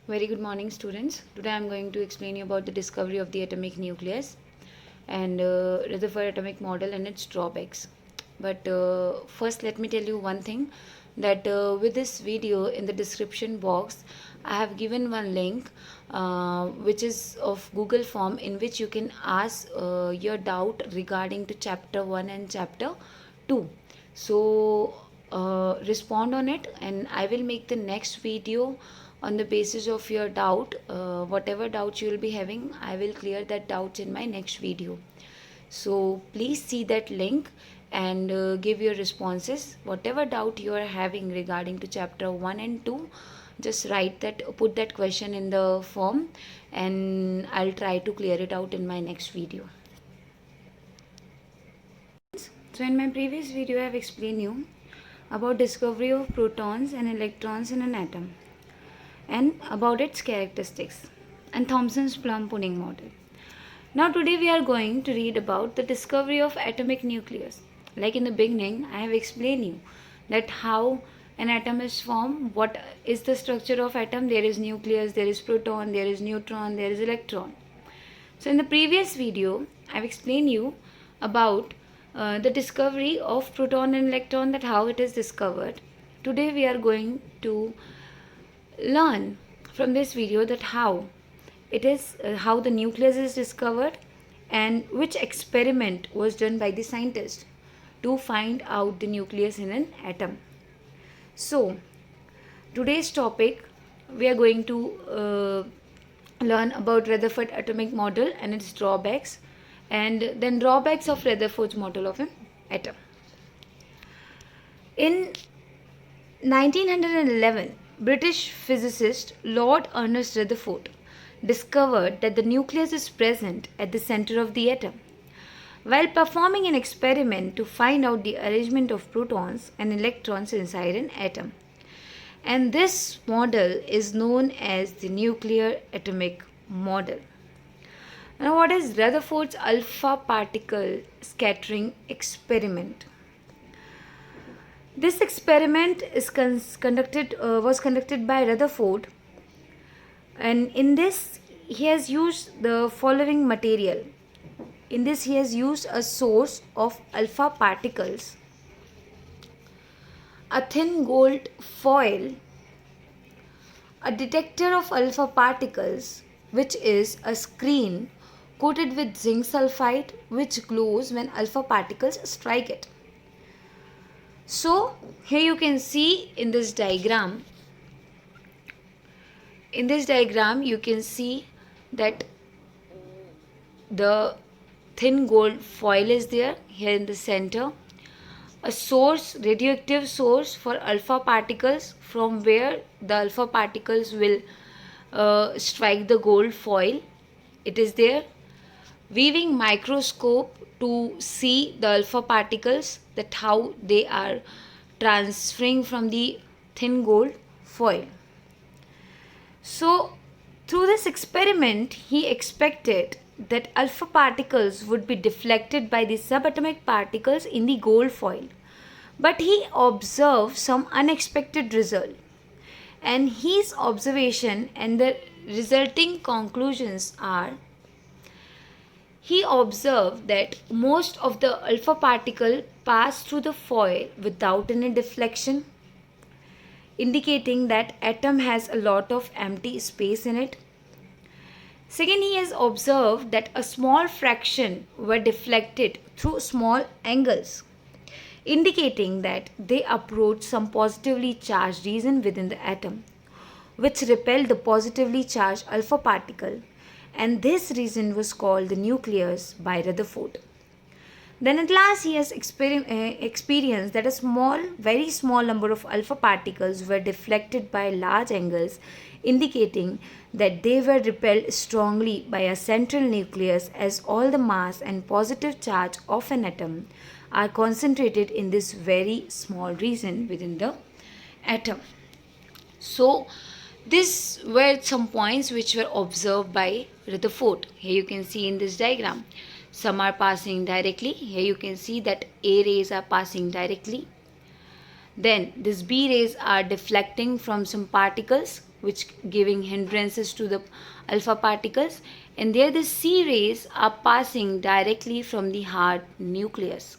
Very good morning, students. Today I am going to explain you about the discovery of the atomic nucleus and Rutherford atomic model and its drawbacks. But first, let me tell you one thing that with this video in the description box, I have given one link which is of Google form in which you can ask your doubt regarding to chapter 1 and chapter 2. So respond on it, and I will make the next video on the basis of your doubt. Whatever doubts you will be having, I will clear that doubts in my next video. So please see that link and give your responses. Whatever doubt you are having regarding to chapter 1 and 2, just write that, put that question in the form, and I'll try to clear it out in my next video. So in my previous video I have explained you about discovery of protons and electrons in an atom and about its characteristics and Thomson's plum pudding model. Now today we are going to read about the discovery of atomic nucleus. Like in the beginning, I have explained you that how an atom is formed, what is the structure of atom. There is nucleus, there is proton, there is neutron, there is electron. So in the previous video, I have explained you about the discovery of proton and electron, that how it is discovered. Today we are going to learn from this video that how it is how the nucleus is discovered and which experiment was done by the scientist to find out the nucleus in an atom. So today's topic, we are going to learn about Rutherford atomic model and its drawbacks, and then drawbacks of Rutherford's model of an atom. In 1911, British physicist Lord Ernest Rutherford discovered that the nucleus is present at the center of the atom. While performing an experiment to find out the arrangement of protons and electrons inside an atom. And this model is known as the nuclear atomic model. Now, what is Rutherford's alpha particle scattering experiment? This experiment is was conducted by Rutherford, and in this he has used the following material. In this he has used a source of alpha particles, a thin gold foil, a detector of alpha particles, which is a screen coated with zinc sulfide which glows when alpha particles strike it. So here you can see in this diagram, you can see that the thin gold foil is there here in the center, a source, radioactive source for alpha particles, from where the alpha particles will strike the gold foil. It is there. Weaving microscope to see the alpha particles, that how they are transferring from the thin gold foil. So through this experiment, he expected that alpha particles would be deflected by the subatomic particles in the gold foil. But he observed some unexpected result. And his observation and the resulting conclusions are: he observed that most of the alpha particle pass through the foil without any deflection, indicating that atom has a lot of empty space in it. Second, he has observed that a small fraction were deflected through small angles, indicating that they approach some positively charged region within the atom, which repelled the positively charged alpha particle, and this region was called the nucleus by Rutherford. Then at last he has experienced that a very small number of alpha particles were deflected by large angles, indicating that they were repelled strongly by a central nucleus, as all the mass and positive charge of an atom are concentrated in this very small region within the atom. So these were some points which were observed by Rutherford. Here you can see in this diagram, some are passing directly. Here you can see that A rays are passing directly. Then these B rays are deflecting from some particles which giving hindrances to the alpha particles, and there the C rays are passing directly from the hard nucleus.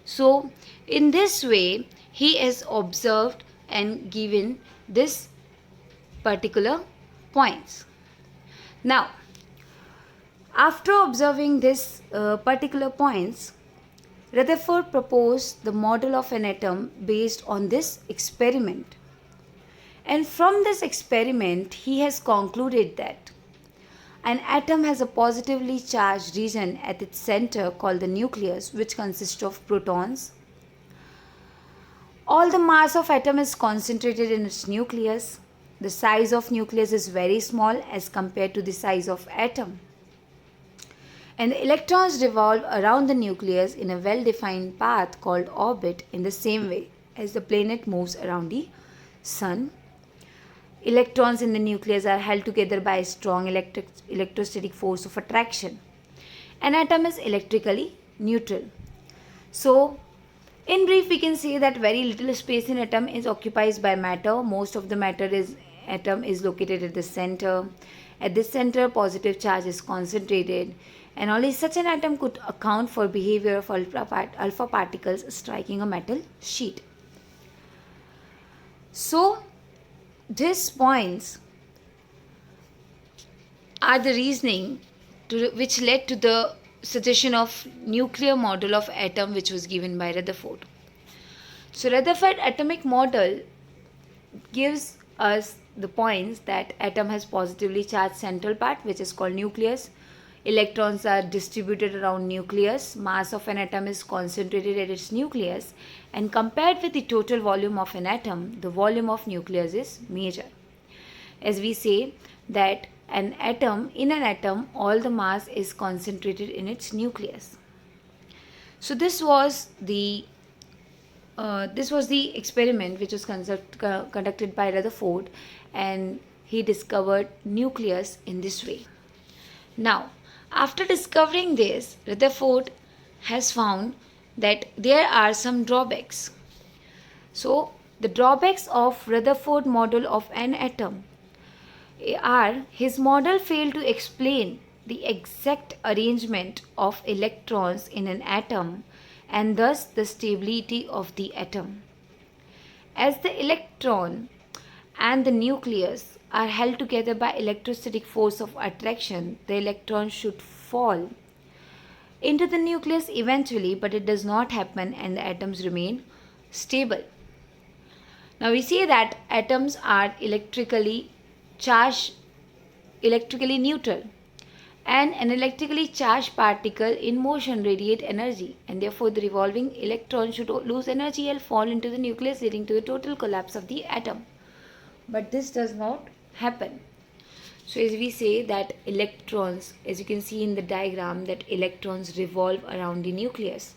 So in this way he has observed and given this particular points. Now after observing this particular points, Rutherford proposed the model of an atom based on this experiment. And from this experiment, he has concluded that an atom has a positively charged region at its center called the nucleus, which consists of protons. All the mass of atom is concentrated in its nucleus. The size of nucleus is very small as compared to the size of atom. And the electrons revolve around the nucleus in a well-defined path called orbit in the same way as the planet moves around the sun. Electrons in the nucleus are held together by a strong electrostatic force of attraction. An atom is electrically neutral. So, in brief, we can say that very little space in atom is occupied by matter. Most of the atom is located at the center. At this center, positive charge is concentrated, and only such an atom could account for behavior of alpha particles striking a metal sheet. So, these points are the reasoning which led to the suggestion of nuclear model of atom, which was given by Rutherford. So Rutherford atomic model gives us the points that atom has positively charged central part, which is called nucleus. Electrons are distributed around nucleus. Mass of an atom is concentrated at its nucleus, and compared with the total volume of an atom, the volume of nucleus is major. As we say that in an atom, all the mass is concentrated in its nucleus. So this was the experiment which was conducted by Rutherford, and he discovered nucleus in this way. Now, after discovering this, Rutherford has found that there are some drawbacks. So, the drawbacks of Rutherford model of an atom are his model failed to explain the exact arrangement of electrons in an atom and thus the stability of the atom. As the electron and the nucleus are held together by electrostatic force of attraction, the electron should fall into the nucleus eventually, but it does not happen and the atoms remain stable. Now we say that atoms are electrically neutral, and an electrically charged particle in motion radiate energy, and therefore the revolving electron should lose energy and fall into the nucleus, leading to the total collapse of the atom. But this does not happen. So as we say that electrons, as you can see in the diagram, that electrons revolve around the nucleus,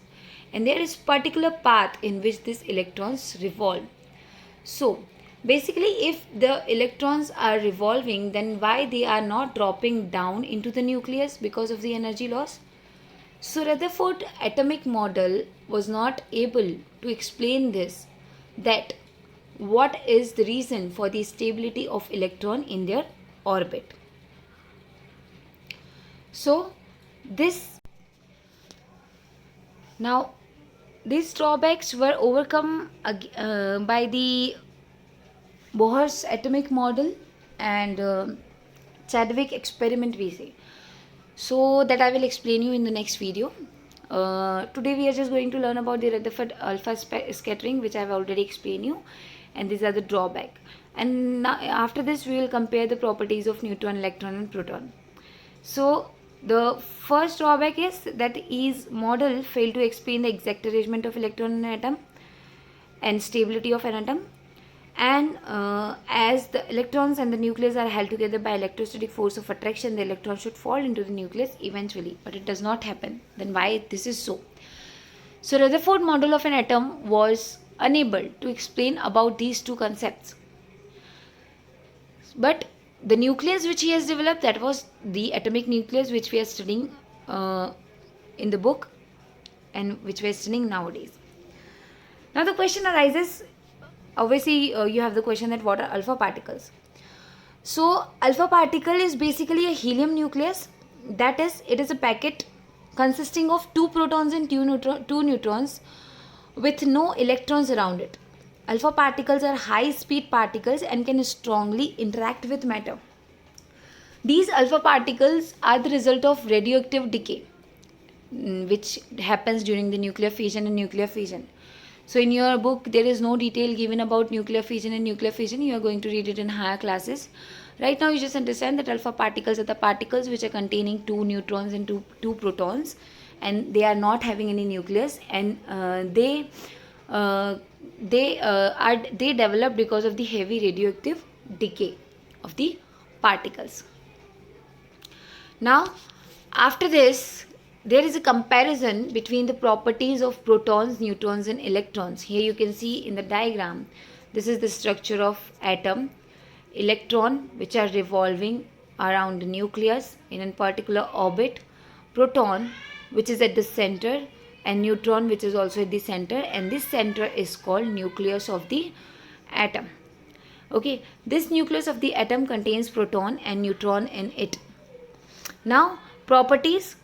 and there is particular path in which these electrons revolve. So basically, if the electrons are revolving, then why they are not dropping down into the nucleus because of the energy loss? So Rutherford atomic model was not able to explain this, that what is the reason for the stability of electron in their orbit. So these drawbacks were overcome by the Bohr's atomic model and Chadwick experiment, we say. So that I will explain you in the next video. Today we are just going to learn about the Rutherford alpha scattering, which I have already explained you, and these are the drawback. And now, after this we will compare the properties of neutron, electron and proton. So the first drawback is that his model failed to explain the exact arrangement of electron in an atom and stability of an atom. And as the electrons and the nucleus are held together by electrostatic force of attraction, the electron should fall into the nucleus eventually, but it does not happen. Then why this is so? So Rutherford model of an atom was unable to explain about these two concepts. But the nucleus which he has developed, that was the atomic nucleus which we are studying in the book and which we are studying nowadays. Now the question arises, obviously you have the question that what are alpha particles? So alpha particle is basically a helium nucleus. That is, it is a packet consisting of two protons and two neutrons with no electrons around it. Alpha particles are high speed particles and can strongly interact with matter. These alpha particles are the result of radioactive decay, which happens during the nuclear fission and nuclear fission. So in your book there is no detail given about nuclear fission and nuclear fission. You are going to read it in higher classes. Right now you just understand that alpha particles are the particles which are containing two neutrons and two protons, and they are not having any nucleus, and they develop because of the heavy radioactive decay of the particles. Now, after this, there is a comparison between the properties of protons, neutrons and electrons. Here you can see in the diagram, this is the structure of atom. Electron, which are revolving around the nucleus in a particular orbit. Proton, which is at the center, and neutron, which is also at the center, and this center is called nucleus of the atom. Okay, this nucleus of the atom contains proton and neutron in it. Now, properties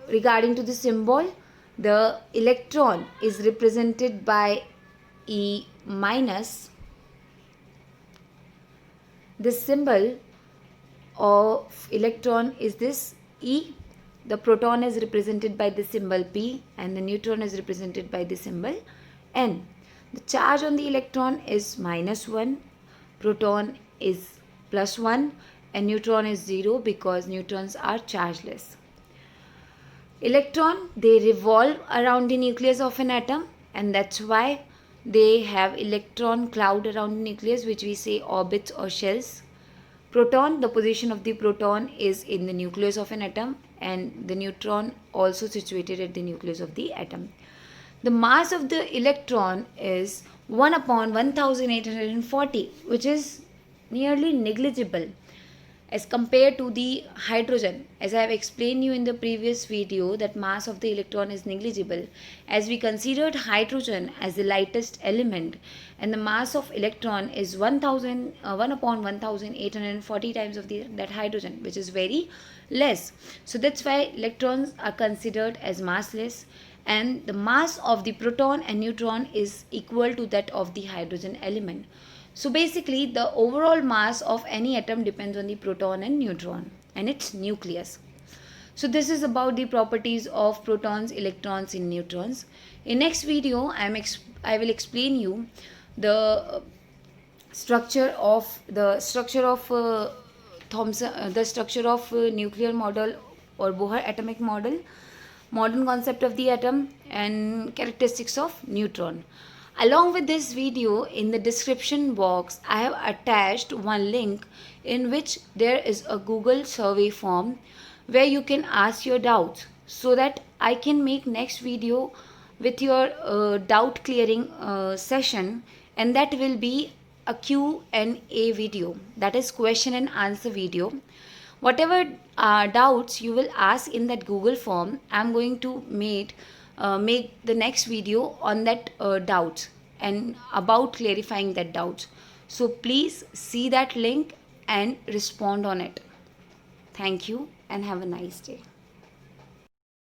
regarding to the symbol, the electron is represented by E minus. The symbol of electron is this E. The proton is represented by the symbol P, and the neutron is represented by the symbol N. The charge on the electron is -1, proton is +1, and neutron is 0 because neutrons are chargeless. Electron, they revolve around the nucleus of an atom, and that's why they have electron cloud around the nucleus, which we say orbits or shells. Proton, the position of the proton is in the nucleus of an atom, and the neutron also situated at the nucleus of the atom. The mass of the electron is 1 upon 1840, which is nearly negligible as compared to the hydrogen. As I have explained you in the previous video, that mass of the electron is negligible, as we considered hydrogen as the lightest element, and the mass of electron is 1 upon 1840 times of that hydrogen, which is very less. So that's why electrons are considered as massless, and the mass of the proton and neutron is equal to that of the hydrogen element. So basically the overall mass of any atom depends on the proton and neutron and its nucleus. So this is about the properties of protons, electrons and neutrons. In next video I will explain you the structure of nuclear model or Bohr atomic model, modern concept of the atom, and characteristics of neutron. Along with this video, in the description box, I have attached one link in which there is a Google survey form where you can ask your doubts, so that I can make next video with your doubt clearing session, and that will be a Q&A video, that is question and answer video. Whatever doubts you will ask in that Google form, I am going to make the next video on that doubts and about clarifying that doubts. So please see that link and respond on it. Thank you and have a nice day.